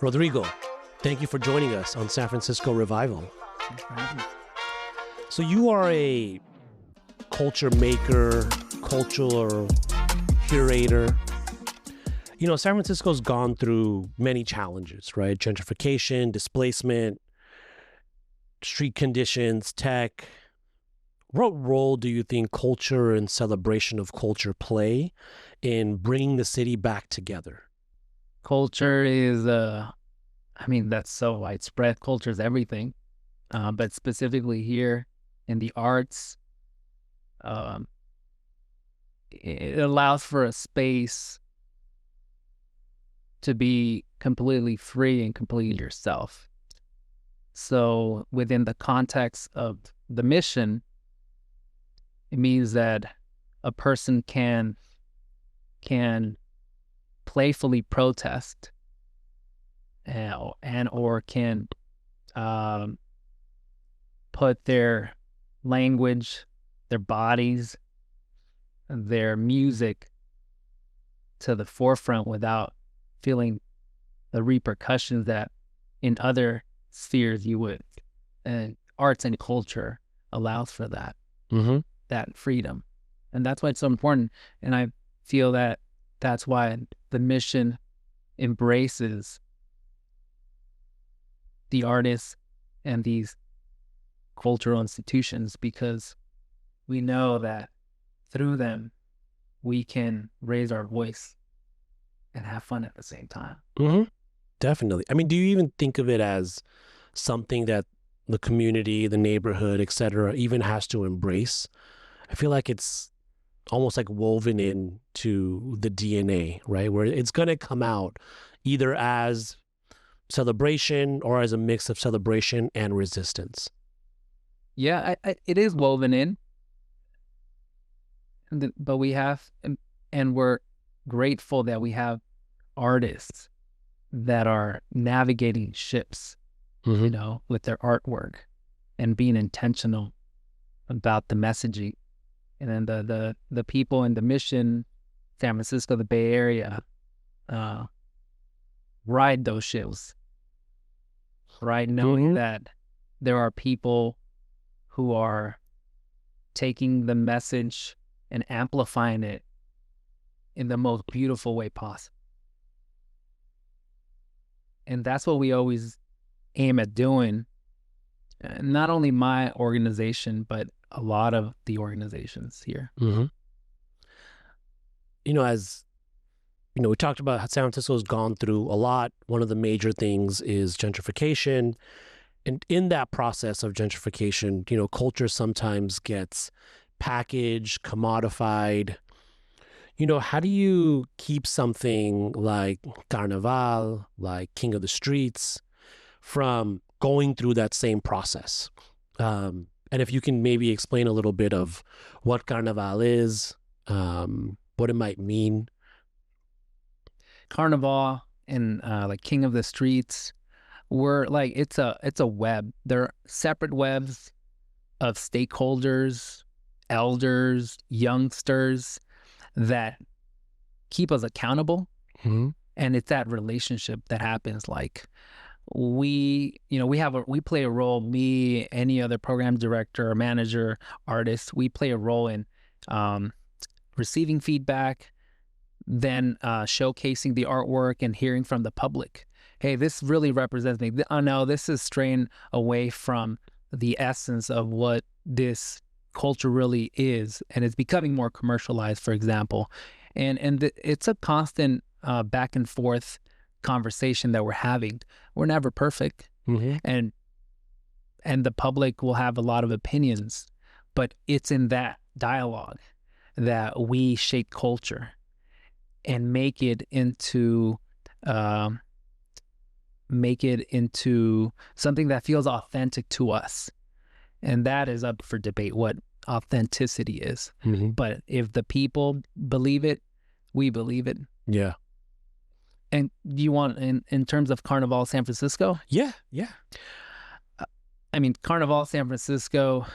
Rodrigo, thank you for joining us on San Francisco Revival. Thanks for having me. So you are a culture maker, cultural curator. You know, San Francisco's gone through many challenges, right? Gentrification, displacement, street conditions, tech. What role do you think culture and celebration of culture play in bringing the city back together? Culture is, that's so widespread. Culture is everything. But specifically here in the arts, it allows for a space to be completely free and completely yourself. So within the context of the mission, it means that a person can playfully protest and or can put their language, their bodies, their music to the forefront without feeling the repercussions that in other spheres you would. And arts and culture allows for that, that freedom. And that's why it's so important. And I feel that that's why the mission embraces the artists and these cultural institutions, because we know that through them, we can raise our voice and have fun at the same time. Definitely. I mean, do you even think of it as something that the community, the neighborhood, et cetera, even has to embrace? I feel like it's almost like woven into the DNA, right? Where it's going to come out either as celebration or as a mix of celebration and resistance. Yeah, it is woven in. But we have, and we're grateful that we have artists that are navigating ships, you know, with their artwork and being intentional about the messaging. And then the people in the mission, San Francisco, the Bay Area, ride those ships, right? Knowing that there are people who are taking the message and amplifying it in the most beautiful way possible. And that's what we always aim at doing. Not only my organization, but a lot of the organizations here. You know, as you know, we talked about how San Francisco has gone through a lot. One of the major things is gentrification. And in that process of gentrification, you know, culture sometimes gets packaged, commodified. You know, how do you keep something like Carnaval, like King of the Streets, from going through that same process? And if you can maybe explain a little bit of what Carnaval is, what it might mean. Carnaval and like King of the Streets, we're like, it's a web. They're separate webs of stakeholders, elders, youngsters that keep us accountable. And it's that relationship that happens. Like we play a role, me, any other program director, manager, artist, we play a role in receiving feedback, then showcasing the artwork and hearing from the public. Hey, this really represents me. Oh no, this is straying away from the essence of what this culture really is, and it's becoming more commercialized, for example. And it's a constant back and forth conversation that we're having. We're never perfect, and the public will have a lot of opinions, but it's in that dialogue that we shape culture and make it into something that feels authentic to us. And that is up for debate, what authenticity is. But if the people believe it, we believe it. Yeah. And you want, in terms of Carnaval San Francisco? Yeah. I mean, Carnaval San Francisco,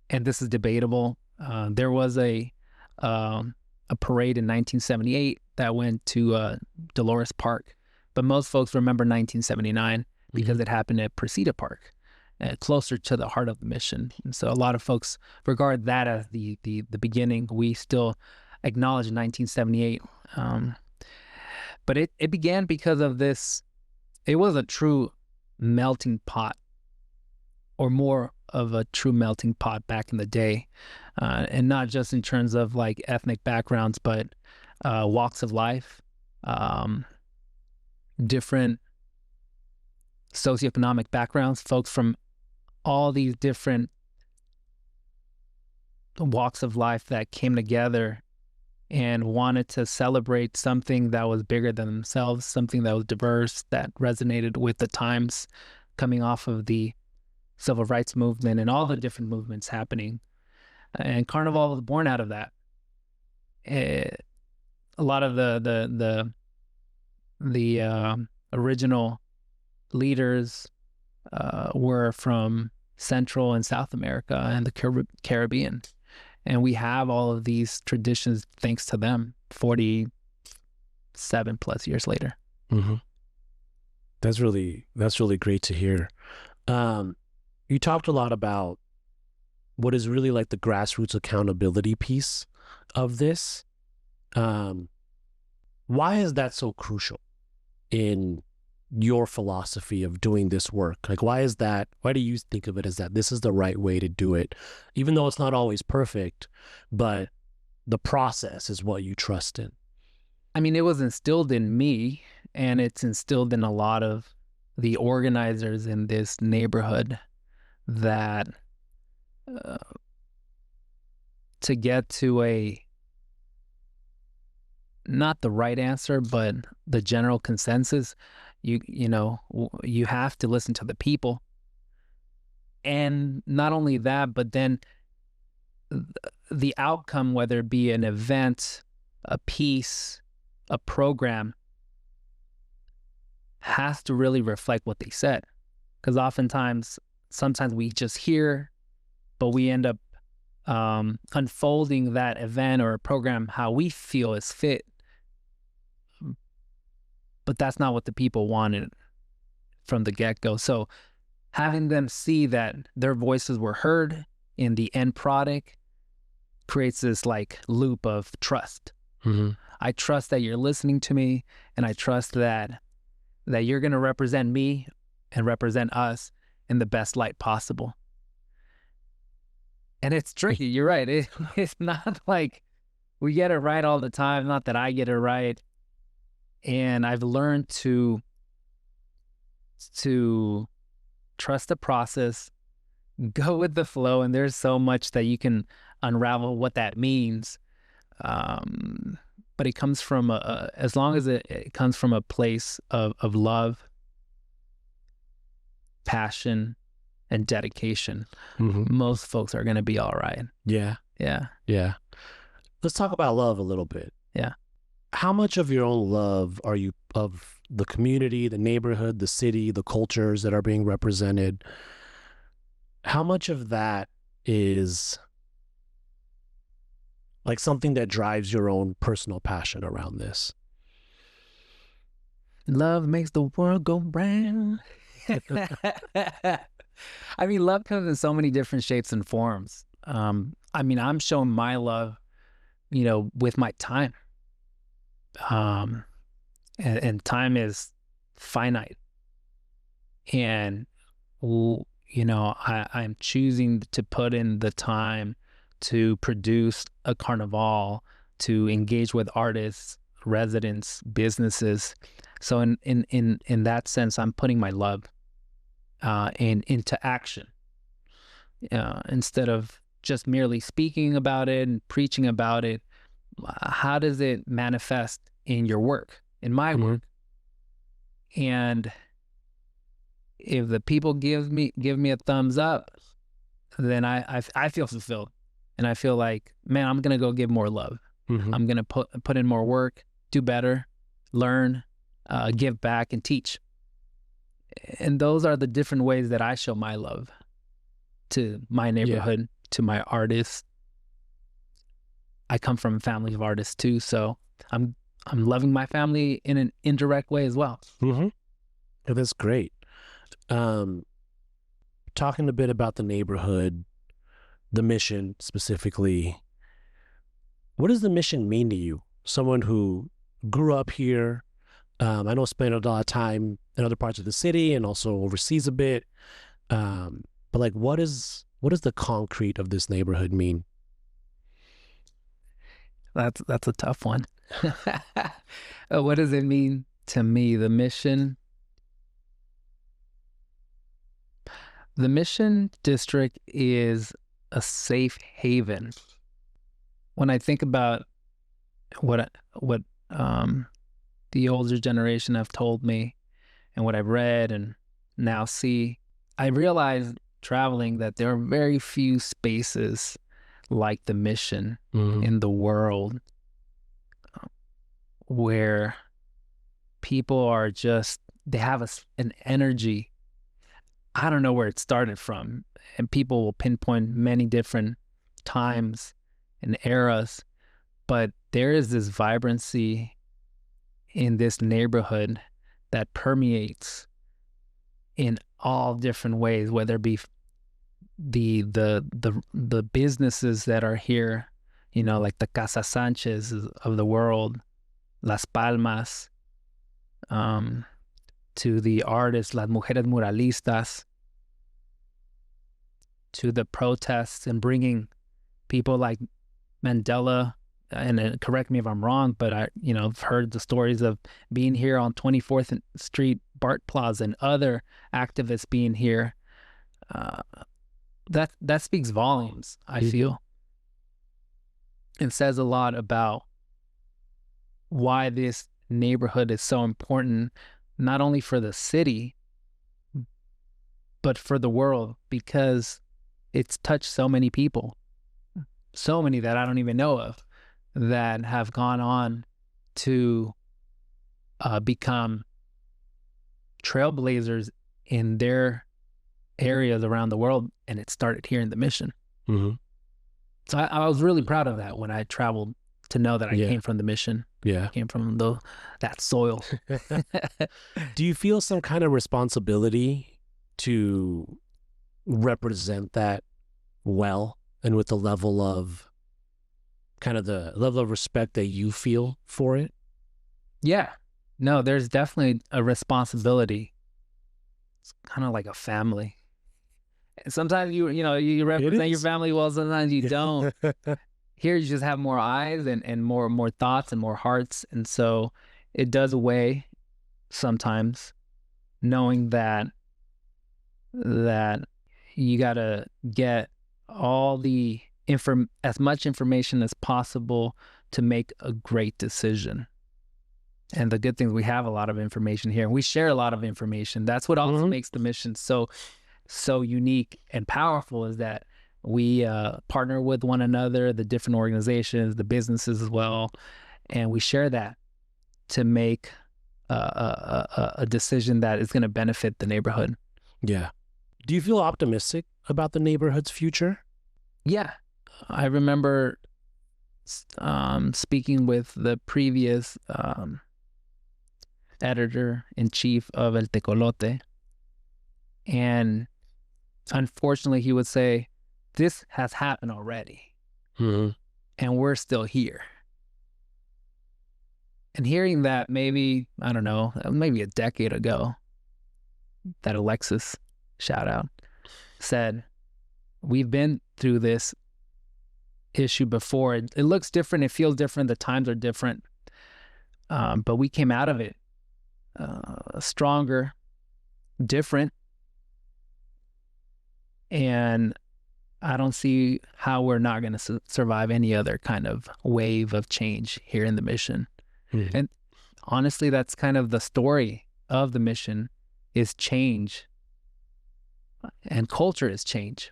and this is debatable, there was a a parade in 1978 that went to Dolores Park. But most folks remember 1979 because it happened at Presida Park, closer to the heart of the mission. And so a lot of folks regard that as the beginning. We still acknowledge 1978. But it began because of this. It was a true melting pot, or more of a true melting pot back in the day. And not just in terms of like ethnic backgrounds, but walks of life, different socioeconomic backgrounds, folks from all these different walks of life that came together and wanted to celebrate something that was bigger than themselves, something that was diverse, that resonated with the times, coming off of the civil rights movement and all the different movements happening. And Carnival was born out of that. A lot of the original leaders were from Central and South America and the Caribbean. And we have all of these traditions thanks to them 47 plus years later. Mm-hmm. That's really great to hear. You talked a lot about what is really like the grassroots accountability piece of this. Why is that so crucial in your philosophy of doing this work? Like, why do you think of it as that this is the right way to do it, even though it's not always perfect, but the process is what you trust in? I mean, it was instilled in me, and it's instilled in a lot of the organizers in this neighborhood that to get to not the right answer, but the general consensus, you have to listen to the people. And not only that, but then the outcome, whether it be an event, a piece, a program, has to really reflect what they said. Because sometimes we just hear, but we end up unfolding that event or a program how we feel is fit. But that's not what the people wanted from the get-go. So having them see that their voices were heard in the end product creates this like loop of trust. Mm-hmm. I trust that you're listening to me, and I trust that you're going to represent me and represent us in the best light possible. And it's tricky. You're right. It's not like we get it right all the time. Not that I get it right. And I've learned to trust the process, go with the flow, and there's so much that you can unravel what that means. But it comes from as long as it comes from a place of love, passion, and dedication, most folks are going to be all right. Yeah. Yeah. Yeah. Let's talk about love a little bit. Yeah. How much of your own love are you of the community, the neighborhood, the city, the cultures that are being represented? How much of that is like something that drives your own personal passion around this? Love makes the world go round. I mean, love comes in so many different shapes and forms. I mean, I'm showing my love, with my time. And time is finite. And, I'm choosing to put in the time to produce a carnival, to engage with artists, residents, businesses. So in that sense, I'm putting my love into action instead of just merely speaking about it and preaching about it. How does it manifest in your work, in my work? And if the people give me a thumbs up, then I feel fulfilled, and I feel like, man, I'm gonna go give more love. I'm gonna put in more work, do better, learn, give back, and teach. And those are the different ways that I show my love to my neighborhood, to my artists. I come from a family of artists too, so I'm loving my family in an indirect way as well. Mm-hmm. Yeah, that's great. Um, Talking a bit about the neighborhood, the mission specifically. What does the mission mean to you? Someone who grew up here, I know spent a lot of time in other parts of the city and also overseas a bit. But like, what is the concrete of this neighborhood mean? That's a tough one. What does it mean to me? The Mission District is a safe haven. When I think about what the older generation have told me and what I've read and now see, I realize traveling that there are very few spaces like the Mission in the world where people are just, they have an energy. I don't know where it started from, and people will pinpoint many different times and eras, but there is this vibrancy in this neighborhood that permeates in all different ways, whether it be the businesses that are here, you know, like the Casa Sanchez of the world, Las Palmas, to the artists, Las Mujeres Muralistas, to the protests and bringing people like Mandela, and correct me if I'm wrong, but I've heard the stories of being here on 24th Street, Bart Plaza, and other activists being here. That speaks volumes, I feel. It says a lot about why this neighborhood is so important, not only for the city, but for the world, because it's touched so many people, so many that I don't even know of, that have gone on to become trailblazers in their areas around the world, and it started here in the Mission. Mm-hmm. So I was really proud of that when I traveled, to know that I came from the Mission. Yeah. Came from that soil. Do you feel some kind of responsibility to represent that well, and with the level of respect that you feel for it? Yeah. No, there's definitely a responsibility. It's kind of like a family. And sometimes you represent your family well, sometimes you don't. Here you just have more eyes and more thoughts and more hearts. And so it does weigh sometimes, knowing that you got to get all the as much information as possible to make a great decision. And the good thing is we have a lot of information here, and we share a lot of information. That's what also makes the Mission so unique and powerful, is that we partner with one another, the different organizations, the businesses as well, and we share that to make a decision that is going to benefit the neighborhood. Yeah. Do you feel optimistic about the neighborhood's future? Yeah. I remember speaking with the previous editor-in-chief of El Tecolote, and unfortunately he would say, this has happened already, and we're still here. And hearing that, maybe, I don't know, maybe a decade ago, that Alexis, shout out, said, we've been through this issue before. It looks different, it feels different, the times are different, but we came out of it stronger, different, and I don't see how we're not going to survive any other kind of wave of change here in the Mission. And honestly, that's kind of the story of the Mission, is change. And culture is change.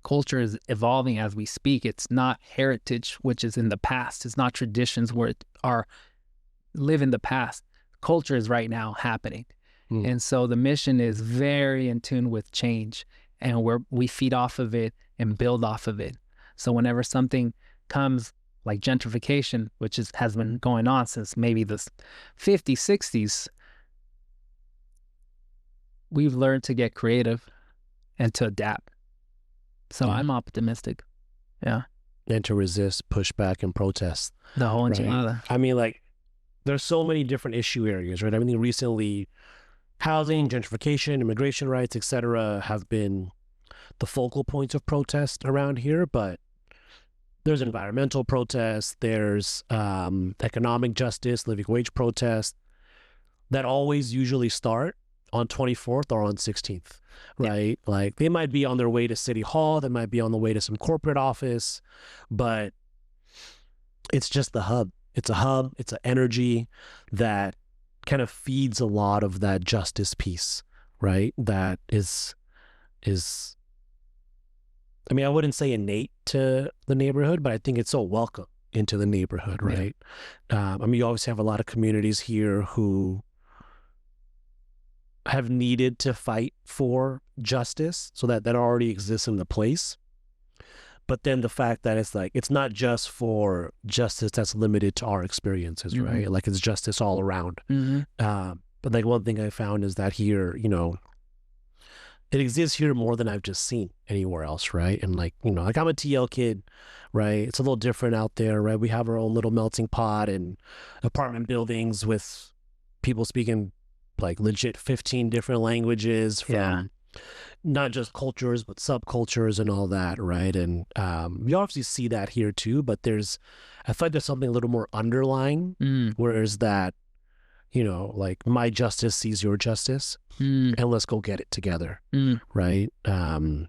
Culture is evolving as we speak. It's not heritage, which is in the past. It's not traditions where live in the past. Culture is right now happening. And so the Mission is very in tune with change, and we feed off of it and build off of it. So whenever something comes like gentrification, which has been going on since maybe the 50s, 60s, we've learned to get creative and to adapt. So I'm optimistic. Yeah. And to resist, push back, and protest. The whole right? enchilada. I mean, like, there's so many different issue areas, right? I mean, recently, housing, gentrification, immigration rights, etc., have been the focal points of protest around here, but there's environmental protests, there's economic justice, living wage protests that always usually start on 24th or on 16th, right? Yeah. Like, they might be on their way to City Hall, they might be on the way to some corporate office, but it's just the hub. It's a hub, it's an energy that kind of feeds a lot of that justice piece, right? That is I mean, I wouldn't say innate to the neighborhood, but I think it's so welcome into the neighborhood, right? Yeah. I mean, you always have a lot of communities here who have needed to fight for justice, so that already exists in the place. But then the fact that it's like, it's not just for justice that's limited to our experiences, mm-hmm. right? Like, it's justice all around. Mm-hmm. But like, one thing I found is that here, you know, it exists here more than I've just seen anywhere else, right? And like, you know, like, I'm a TL kid, right? It's a little different out there, right? We have our own little melting pot and apartment buildings with people speaking like legit 15 different languages from not just cultures, but subcultures and all that, right? And you obviously see that here too, but I feel like there's something a little more underlying, whereas that, you know, like, my justice sees your justice, and let's go get it together, right? And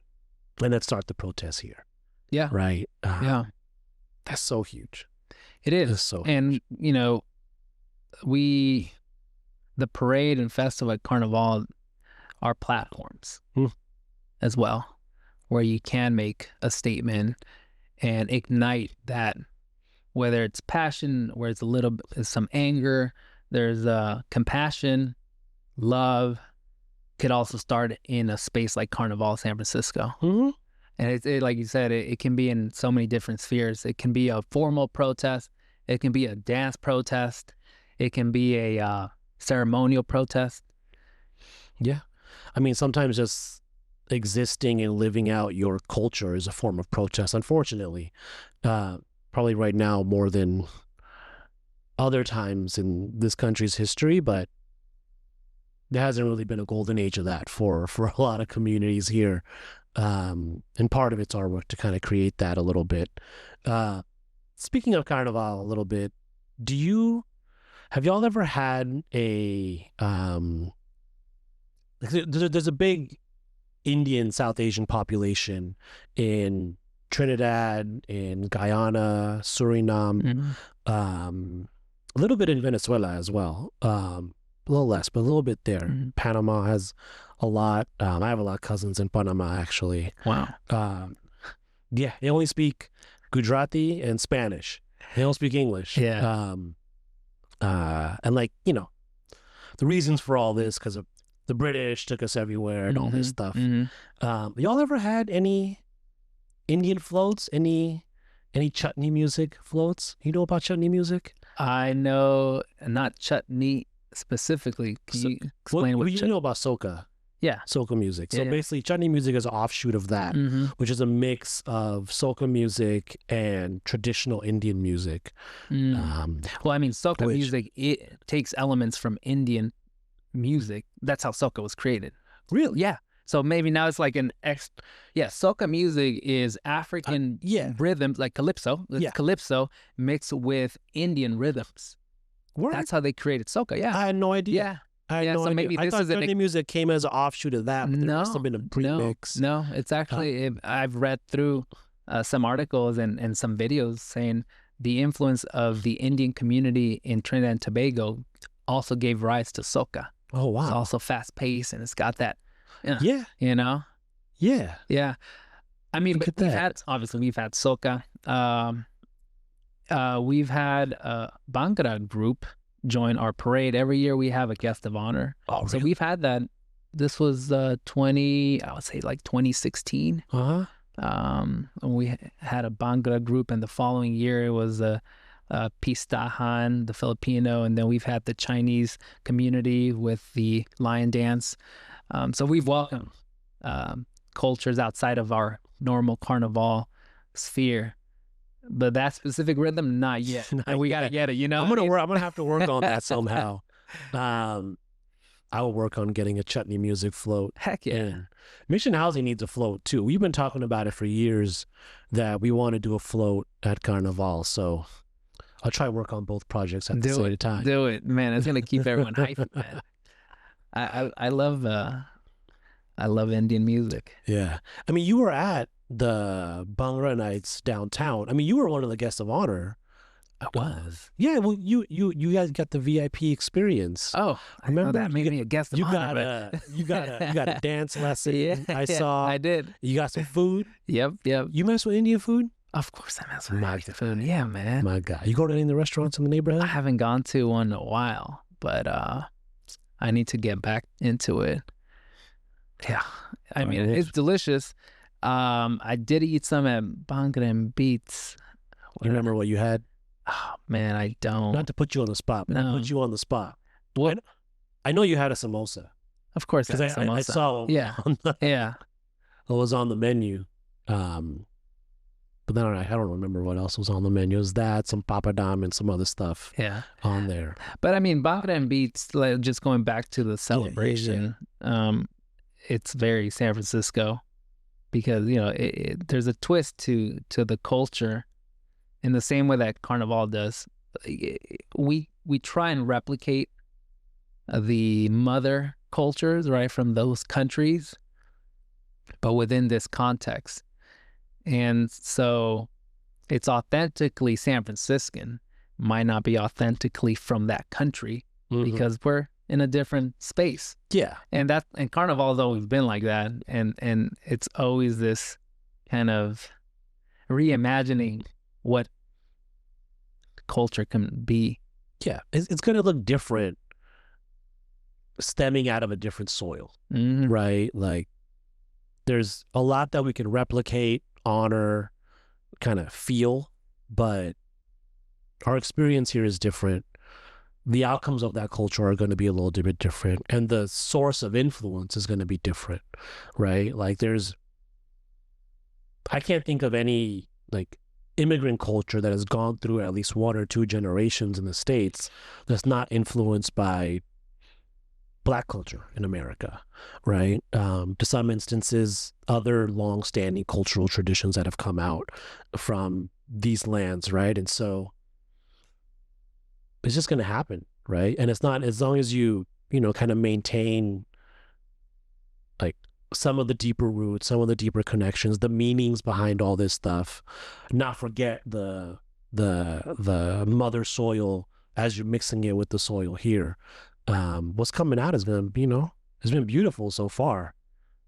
let's start the protest here. Yeah. Right? That's so huge. It is. So and, you know, the parade and festival at Carnaval are platforms as well, where you can make a statement and ignite that, whether it's passion, where it's some anger, there's compassion, love, could also start in a space like Carnaval San Francisco. Mm-hmm. And it, like you said, it can be in so many different spheres. It can be a formal protest. It can be a dance protest. It can be a ceremonial protest. Yeah. I mean, sometimes just existing and living out your culture is a form of protest, unfortunately. Probably right now more than other times in this country's history, but there hasn't really been a golden age of that for a lot of communities here. And part of it's our work to kind of create that a little bit. Speaking of Carnival a little bit, have y'all ever had there's a big Indian South Asian population in Trinidad, in Guyana, Suriname, a little bit in Venezuela as well. A little less, but a little bit there. Mm-hmm. Panama has a lot. I have a lot of cousins in Panama, actually. Wow. Yeah, they only speak Gujarati and Spanish. They don't speak English. Yeah. And like, you know, the reasons for all this, because of the British took us everywhere and all this stuff. Mm-hmm. Y'all ever had any Indian floats? Any chutney music floats? You know about chutney music? I know, not chutney specifically. Can you explain what you know about soca? Yeah. Soca music. So basically, chutney music is an offshoot of that, which is a mix of soca music and traditional Indian music. Well, I mean, soca music, it takes elements from Indian music. That's how soca was created. Really? Yeah. So maybe now it's like soca music is African rhythms, like calypso. It's calypso mixed with Indian rhythms. Word? That's how they created soca. Yeah. I had no idea. Yeah. I had no idea. Maybe I thought chutney music came as an offshoot of that, but there must have been a premix. No, it's actually, I've read through some articles and some videos saying the influence of the Indian community in Trinidad and Tobago also gave rise to soca. Oh, wow. It's also fast-paced, and it's got that, yeah. You know? Yeah. Yeah. I mean, we've had soca. We've had a Bhangra group join our parade. Every year we have a guest of honor. Oh, really? So we've had that. This was 2016. We had a Bhangra group, and the following year it was a Pistahan, the Filipino, and then we've had the Chinese community with the lion dance. So we've welcomed cultures outside of our normal carnival sphere. But that specific rhythm, not yet. And we gotta get it, you know. I'm gonna have to work on that somehow. I will work on getting a chutney music float. Heck yeah. And Mission Housing needs a float too. We've been talking about it for years that we want to do a float at Carnaval. So I'll try to work on both projects at the same time. Do it, man. It's gonna keep everyone hyped, man. I love Indian music. Yeah. I mean, you were at the Bhangra Nights downtown. I mean, you were one of the guests of honor. I was. Yeah, well, you guys got the VIP experience. Oh, remember that made me a guest of honor. You got a dance lesson. Yeah, I saw. I did. You got some food. Yep. You mess with Indian food? Of course I mess with Indian food. Yeah, man. My God, you go to any of the restaurants in the neighborhood? I haven't gone to one in a while, but I need to get back into it. Yeah, I mean it's delicious. I did eat some at Bhangra and Beats. You remember what you had? Oh man, I don't. Not to put you on the spot, but to put you on the spot. What? I know you had a samosa. Of course, because I saw. Yeah, yeah. It was on the menu. But then I don't remember what else was on the menu. It was that, some papadam, and some other stuff. Yeah, on there. But I mean, Bhangra and Beats. Like, just going back to the celebration. It's very San Francisco, because there's a twist to the culture. In the same way that Carnival does, we try and replicate the mother cultures, right, from those countries, but within this context. And so it's authentically San Franciscan, might not be authentically from that country, because we're in a different space. Yeah. And Carnival's always been like that. And it's always this kind of reimagining what culture can be. Yeah, it's going to look different stemming out of a different soil, right? Like, there's a lot that we can replicate, honor, kind of feel, but our experience here is different. The outcomes of that culture are going to be a little bit different, and the source of influence is going to be different, right? Like, I can't think of any, like, immigrant culture that has gone through at least one or two generations in the States that's not influenced by Black culture in America, right? To some instances, other long-standing cultural traditions that have come out from these lands, right? And so it's just going to happen, right? And it's not, as long as you kind of maintain, like, some of the deeper roots, some of the deeper connections, the meanings behind all this stuff, not forget the mother soil as you're mixing it with the soil here. What's coming out is going to, has been beautiful so far,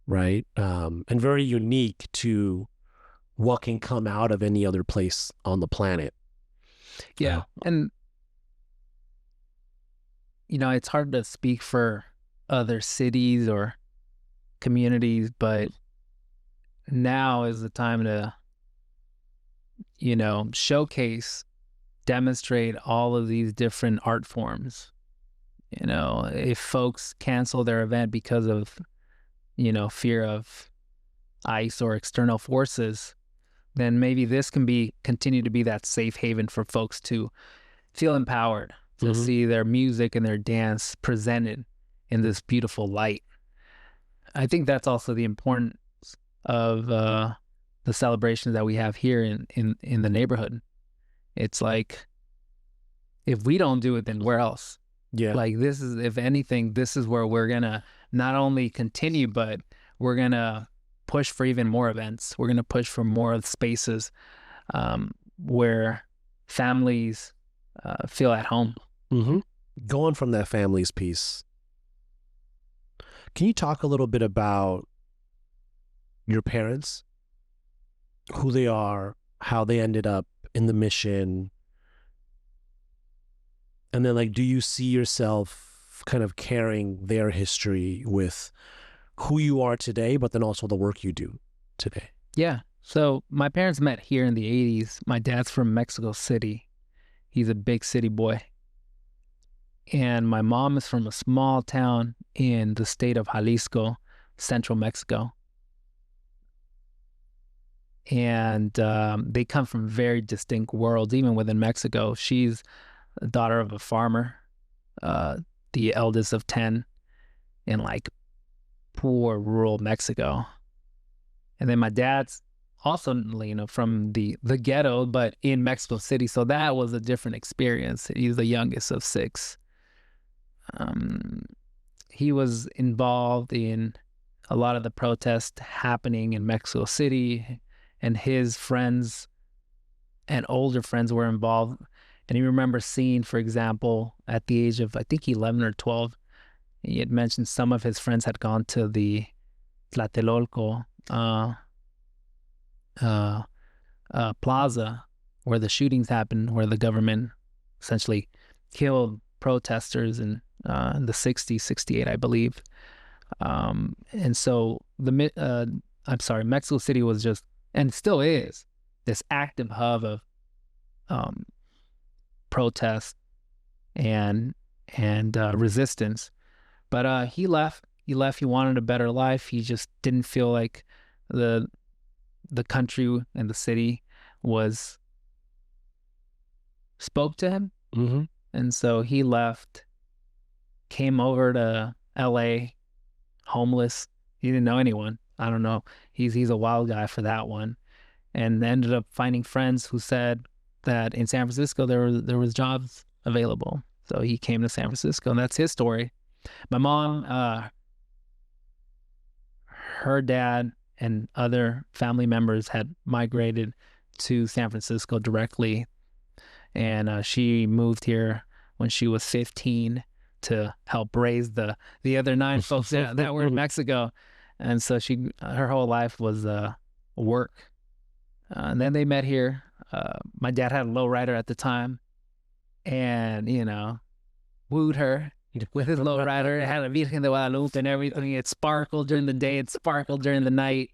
right? And very unique to what can come out of any other place on the planet. Yeah. And, it's hard to speak for other cities or communities, but now is the time to, showcase, demonstrate all of these different art forms. If folks cancel their event because of, fear of ICE or external forces, then maybe this can continue to be that safe haven for folks to feel empowered, to see their music and their dance presented in this beautiful light. I think that's also the importance of the celebrations that we have here in the neighborhood. It's like, if we don't do it, then where else? Yeah. Like, this is, if anything, this is where we're gonna not only continue, but we're gonna push for even more events. We're gonna push for more spaces where families feel at home. Going from that families piece, can you talk a little bit about your parents, who they are, how they ended up in the mission? And then, like, do you see yourself kind of carrying their history with who you are today, but then also the work you do today? Yeah. So my parents met here in the 80s. My dad's from Mexico City. He's a big city boy. And my mom is from a small town in the state of Jalisco, central Mexico. And they come from very distinct worlds, even within Mexico. She's the daughter of a farmer, the eldest of 10 in like poor rural Mexico. And then my dad's also, from the ghetto, but in Mexico City. So that was a different experience. He's the youngest of 6. He was involved in a lot of the protests happening in Mexico City, and his friends and older friends were involved. And he remembers seeing, for example, at the age of, I think, 11 or 12, he had mentioned some of his friends had gone to the Tlatelolco plaza where the shootings happened, where the government essentially killed protesters in the 60s, 68, I believe. And so Mexico City was just, and still is, this active hub of protest and resistance. But he left. He wanted a better life. He just didn't feel like the country and the city spoke to him. Mm-hmm. And so he left, came over to LA, homeless. He didn't know anyone. I don't know. He's a wild guy for that one. And ended up finding friends who said that in San Francisco there was jobs available. So he came to San Francisco, and that's his story. My mom, her dad and other family members had migrated to San Francisco directly, and she moved here when she was 15 to help raise the other 9 folks that were in Mexico. And so her whole life was work. And then they met here. My dad had a lowrider at the time, and wooed her with his lowrider. It had a Virgen de Guadalupe and everything. It sparkled during the day. It sparkled during the night.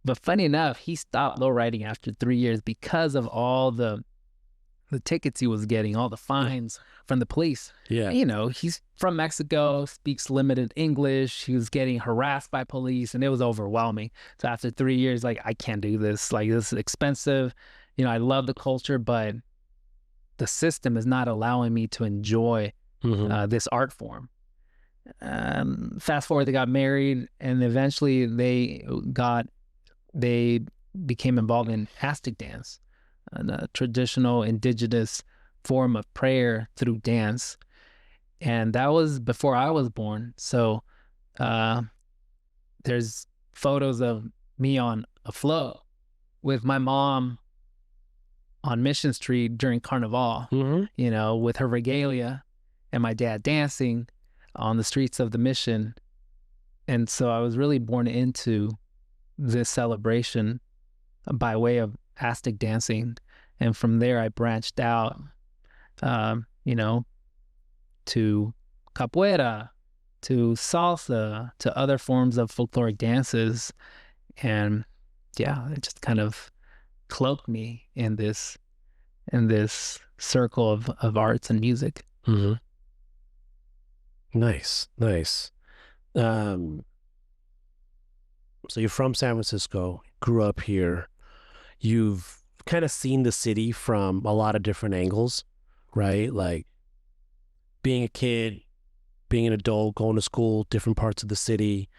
But funny enough, he stopped lowriding after 3 years because of all the tickets he was getting, all the fines from the police. Yeah. He's from Mexico, speaks limited English. He was getting harassed by police, and it was overwhelming. So after 3 years, like, I can't do this. Like, this is expensive. I love the culture, but the system is not allowing me to enjoy this art form. Fast forward, they got married, and eventually they became involved in Aztec dance, a traditional indigenous form of prayer through dance. And that was before I was born. So there's photos of me on a float with my mom on Mission Street during Carnaval, with her regalia, and my dad dancing on the streets of the Mission. And so I was really born into this celebration by way of Aztec dancing. And from there, I branched out, to capoeira, to salsa, to other forms of folkloric dances. And yeah, it just kind of cloaked me in this circle of arts and music. Mm-hmm. Nice. So you're from San Francisco, grew up here. You've kind of seen the city from a lot of different angles, right? Like being a kid, being an adult, going to school, different parts of the city.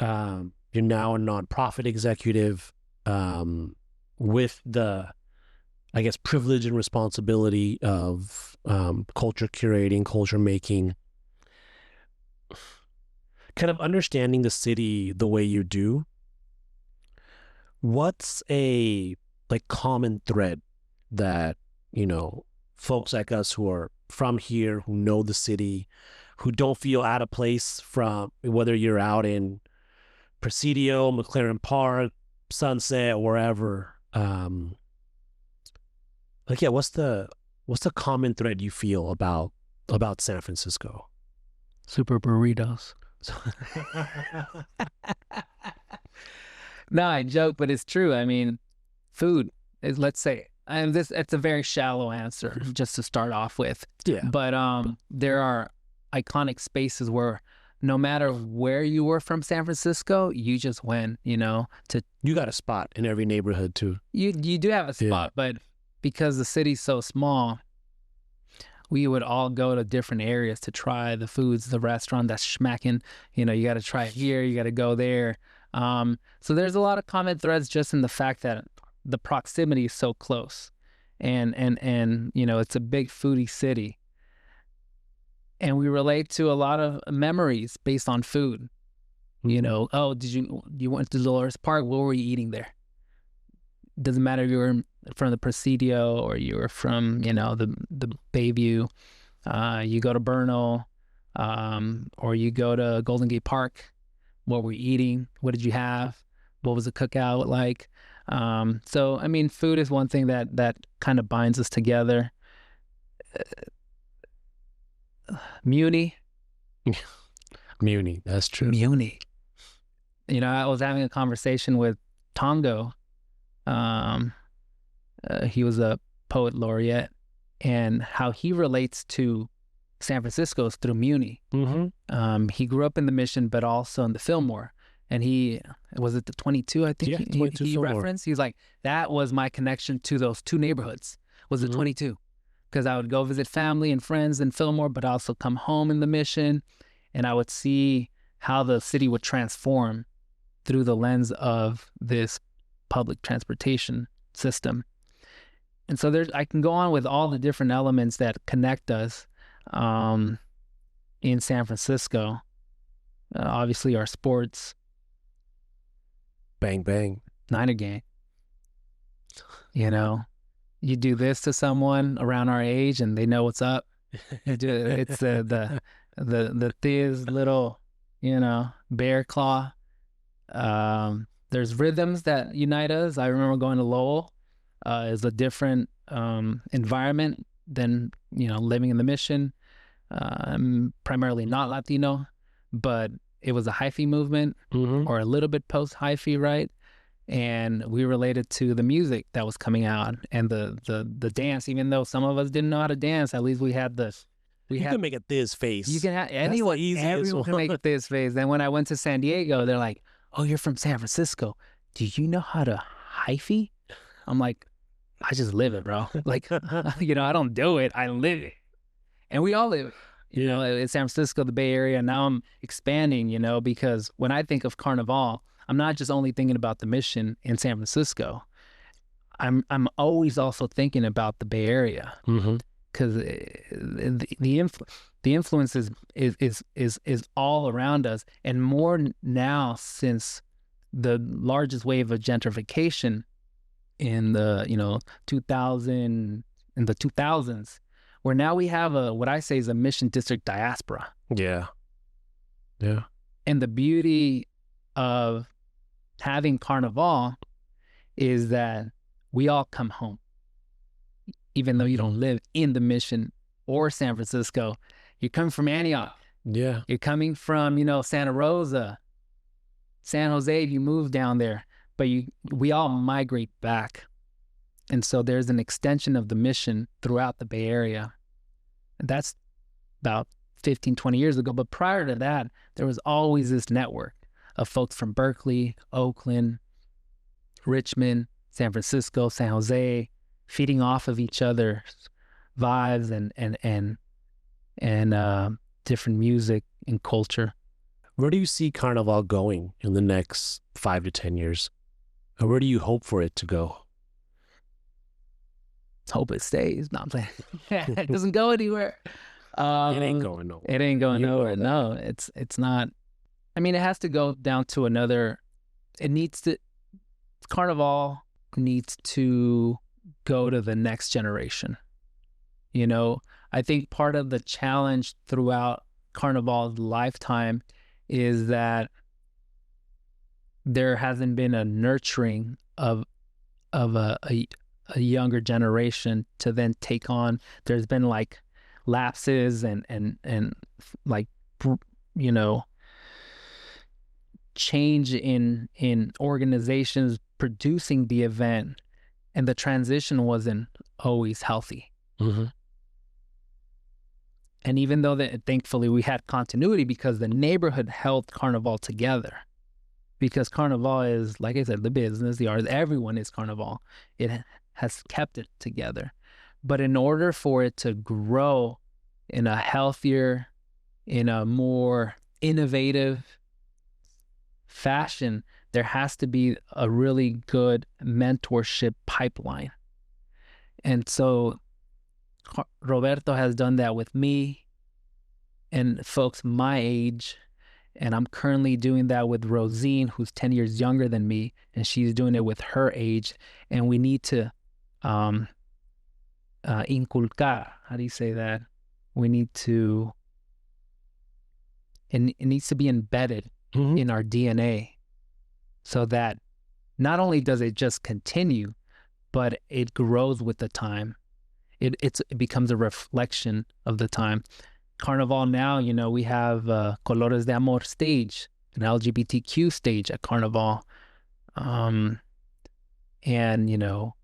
You're now a nonprofit executive with the, I guess, privilege and responsibility of culture curating, culture making. Kind of understanding the city the way you do, what's a common thread that folks like us who are from here, who know the city, who don't feel out of place, from whether you're out in Presidio, McLaren Park, Sunset, wherever, what's the common thread you feel about San Francisco? Super burritos. No, I joke, but it's true. I mean, food is, let's say, and this it's a very shallow answer just to start off with. Yeah. But there are iconic spaces where no matter where you were from San Francisco, you just went, to You got a spot in every neighborhood too. you do have a spot, but because the city's so small, we would all go to different areas to try the foods, the restaurant that's schmacking. You got to try it here, you got to go there. So there's a lot of common threads just in the fact that the proximity is so close, and it's a big foodie city, and we relate to a lot of memories based on food. Oh, you went to Dolores Park? What were you eating there? Doesn't matter if you were from the Presidio or you were from the Bayview. You go to Bernal, or you go to Golden Gate Park. What were you eating? What did you have? What was the cookout like? So I mean, food is one thing that kind of binds us together. Muni, That's true. Muni. I was having a conversation with Tongo. He was a poet laureate, and how he relates to San Francisco is through Muni. He grew up in the Mission, but also in the Fillmore. And he was it the 22, I think. Yeah, 22 he Fillmore. referenced. He's like, that was my connection to those two neighborhoods. Was the 22, because I would go visit family and friends in Fillmore, but also come home in the Mission, and I would see how the city would transform through the lens of this public transportation system. And so I can go on with all the different elements that connect us in San Francisco. Obviously, our sports. Bang, bang. Niner gang. You do this to someone around our age and they know what's up. It's the Thiz little, bear claw. There's rhythms that unite us. I remember going to Lowell. Is a different environment than living in the Mission. I'm primarily not Latino, but it was a hyphy movement, or a little bit post-hyphy, right? And we related to the music that was coming out and the dance. Even though some of us didn't know how to dance, at least we had this. You can make a Thiz face. You can have anyone can make a Thiz face. Then when I went to San Diego, they're like, "Oh, you're from San Francisco. Do you know how to hyphy?" I'm like, I just live it, bro. Like, I don't do it. I live it. And we all live it. In San Francisco, the Bay Area. Now I'm expanding, because when I think of Carnaval, I'm not just only thinking about the Mission in San Francisco. I'm always also thinking about the Bay Area, because the influence is all around us, and more now since the largest wave of gentrification in the 2000s, where now we have what I say is a Mission District diaspora. Yeah. And the beauty of having Carnaval is that we all come home, even though you don't live in the Mission or San Francisco. You're coming from Antioch. Yeah. You're coming from Santa Rosa, San Jose. You move down there, but we all migrate back. And so there's an extension of the Mission throughout the Bay Area. And that's about 15, 20 years ago. But prior to that, there was always this network of folks from Berkeley, Oakland, Richmond, San Francisco, San Jose, feeding off of each other's vibes and different music and culture. Where do you see Carnaval going in the next 5 to 10 years? Or where do you hope for it to go? Hope it stays. No, I'm saying it doesn't go anywhere. It ain't going nowhere. It ain't going nowhere. No, it's not. I mean, it has to go down to another. Carnival needs to go to the next generation. I think part of the challenge throughout Carnival's lifetime is that there hasn't been a nurturing of a younger generation to then take on. There's been like lapses and like change in organizations producing the event, and the transition wasn't always healthy. Mm-hmm. And even though that, thankfully, we had continuity because the neighborhood held Carnaval together. Because Carnaval is, like I said, the business, the art, everyone is Carnaval. It has kept it together. But in order for it to grow in a healthier, in a more innovative fashion, there has to be a really good mentorship pipeline. And so Roberto has done that with me and folks my age. And I'm currently doing that with Rosine, who's 10 years younger than me, and she's doing it with her age. And we need to inculcar, how do you say that? We need to, it needs to be embedded in our DNA so that not only does it just continue, but it grows with the time. It becomes a reflection of the time. Carnival now, you know, we have Colores de Amor stage, an LGBTQ stage at Carnival. And, you know,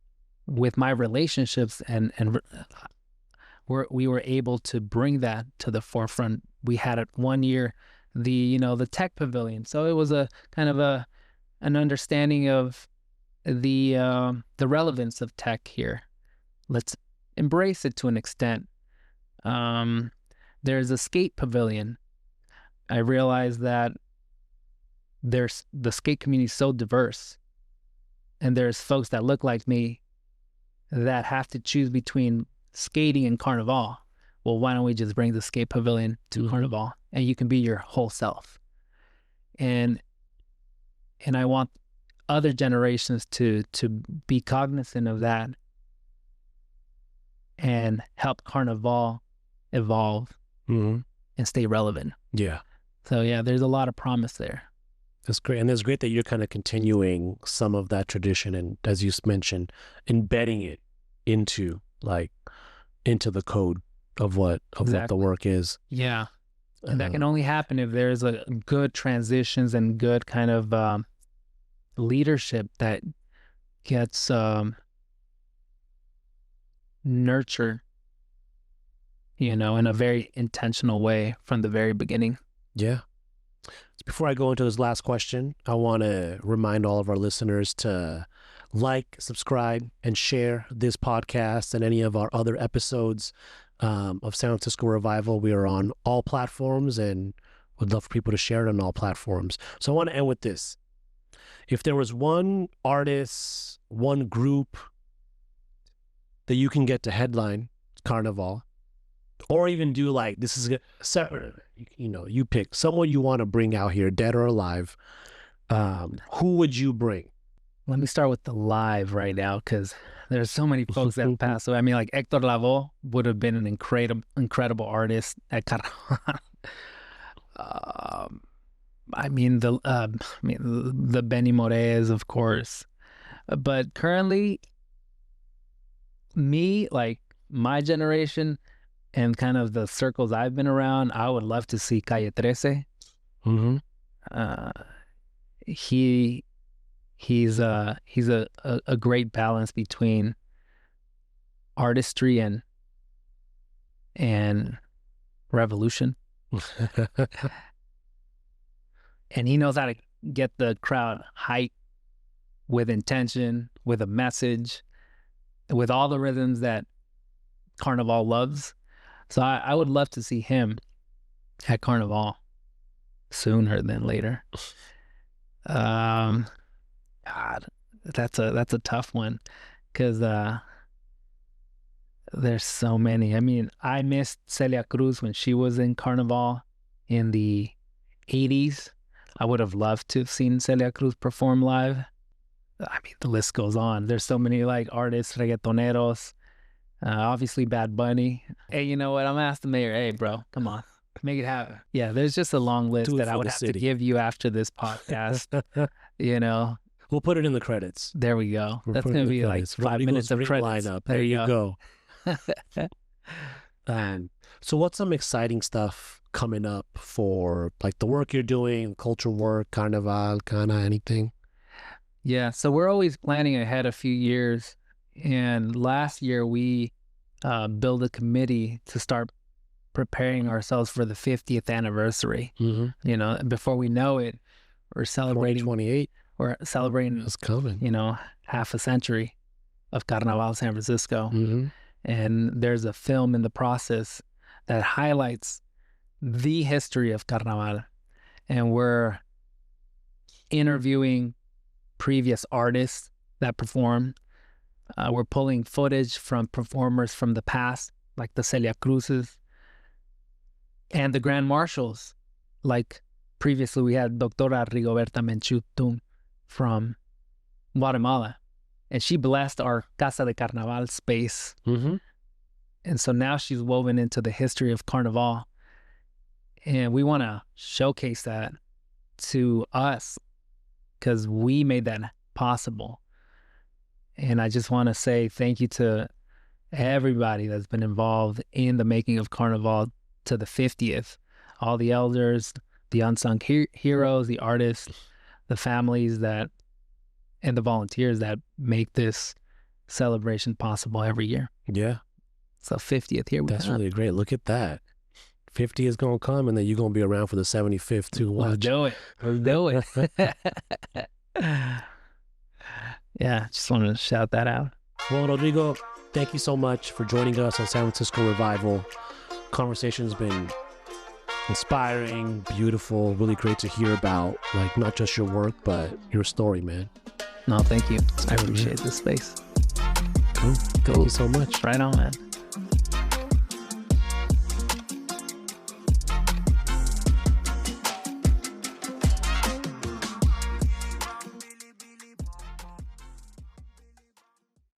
with my relationships and we were able to bring that to the forefront. We had it one year, the tech pavilion. So it was a kind of an understanding of the relevance of tech here. Let's embrace it to an extent. There's a skate pavilion. I realized that the skate community is so diverse, and there's folks that look like me that have to choose between skating and Carnival. Well, why don't we just bring the skate pavilion to Carnival, and you can be your whole self? And I want other generations to be cognizant of that and help Carnival evolve and stay relevant. Yeah. So yeah, there's a lot of promise there. That's great. And it's great that you're kind of continuing some of that tradition and, as you mentioned, embedding it into the code of what the work is. Yeah. And that can only happen if there's a good transitions and good kind of leadership that gets nurtured, you know, in a very intentional way from the very beginning. Yeah. So before I go into this last question, I want to remind all of our listeners to like, subscribe, and share this podcast and any of our other episodes of San Francisco Revival. We are on all platforms and would love for people to share it on all platforms. So I want to end with this. If there was one artist, one group that you can get to headline Carnival, or even do this is separate, you know, you pick someone you want to bring out here, dead or alive, who would you bring? Let me start with the live right now, because there's so many folks that passed away. I mean, like Hector Lavoe would have been an incredible artist at Carnaval. I mean the Benny Morez, of course, but currently, me, like my generation and kind of the circles I've been around, I would love to see Calle 13. He's a great balance between artistry and revolution. And he knows how to get the crowd hyped with intention, with a message, with all the rhythms that Carnival loves. So I would love to see him at Carnival sooner than later. God, that's a tough one, because there's so many. I mean, I missed Celia Cruz when she was in Carnival in the 80s. I would have loved to have seen Celia Cruz perform live. I mean, the list goes on. There's so many artists, reggaetoneros, obviously Bad Bunny. Hey, you know what? I'm gonna ask the mayor, hey, bro, come on, make it happen. Yeah, there's just a long list that I would have to give you after this podcast. You know, we'll put it in the credits. There we go. That's gonna be like 5 minutes of credits. Lineup. There you go. So what's some exciting stuff coming up for like the work you're doing, culture work, Carnaval, anything? Yeah, so we're always planning ahead a few years. And last year we built a committee to start preparing ourselves for the 50th anniversary. Mm-hmm. You know, before we know it, we're celebrating 2028. We're celebrating, It's coming. you know, half a century of Carnaval San Francisco. Mm-hmm. And there's a film in the process that highlights the history of Carnaval. And we're interviewing previous artists that performed. We're pulling footage from performers from the past, like the Celia Cruzes and the Grand Marshals. Like previously we had Doctora Rigoberta Menchú from Guatemala, and she blessed our Casa de Carnaval space. Mm-hmm. And so now she's woven into the history of Carnaval. And we want to showcase that to us because we made that possible. And I just want to say thank you to everybody that's been involved in the making of Carnaval to the 50th. All the elders, the unsung heroes, the artists, the families that, and the volunteers that make this celebration possible every year. Yeah. So 50th here we That's are. really great. Look at that. 50 is going to come, and then you're going to be around for the 75th too. Let's Watch. do it. Let's do it. Yeah, just wanted to shout that out. Well, Rodrigo, thank you so much for joining us on San Francisco Revival. Conversation's been inspiring, beautiful, really great to hear about, like, not just your work, but your story, man. No, thank you. I appreciate this space. Cool. Thank you so much. Right on, man.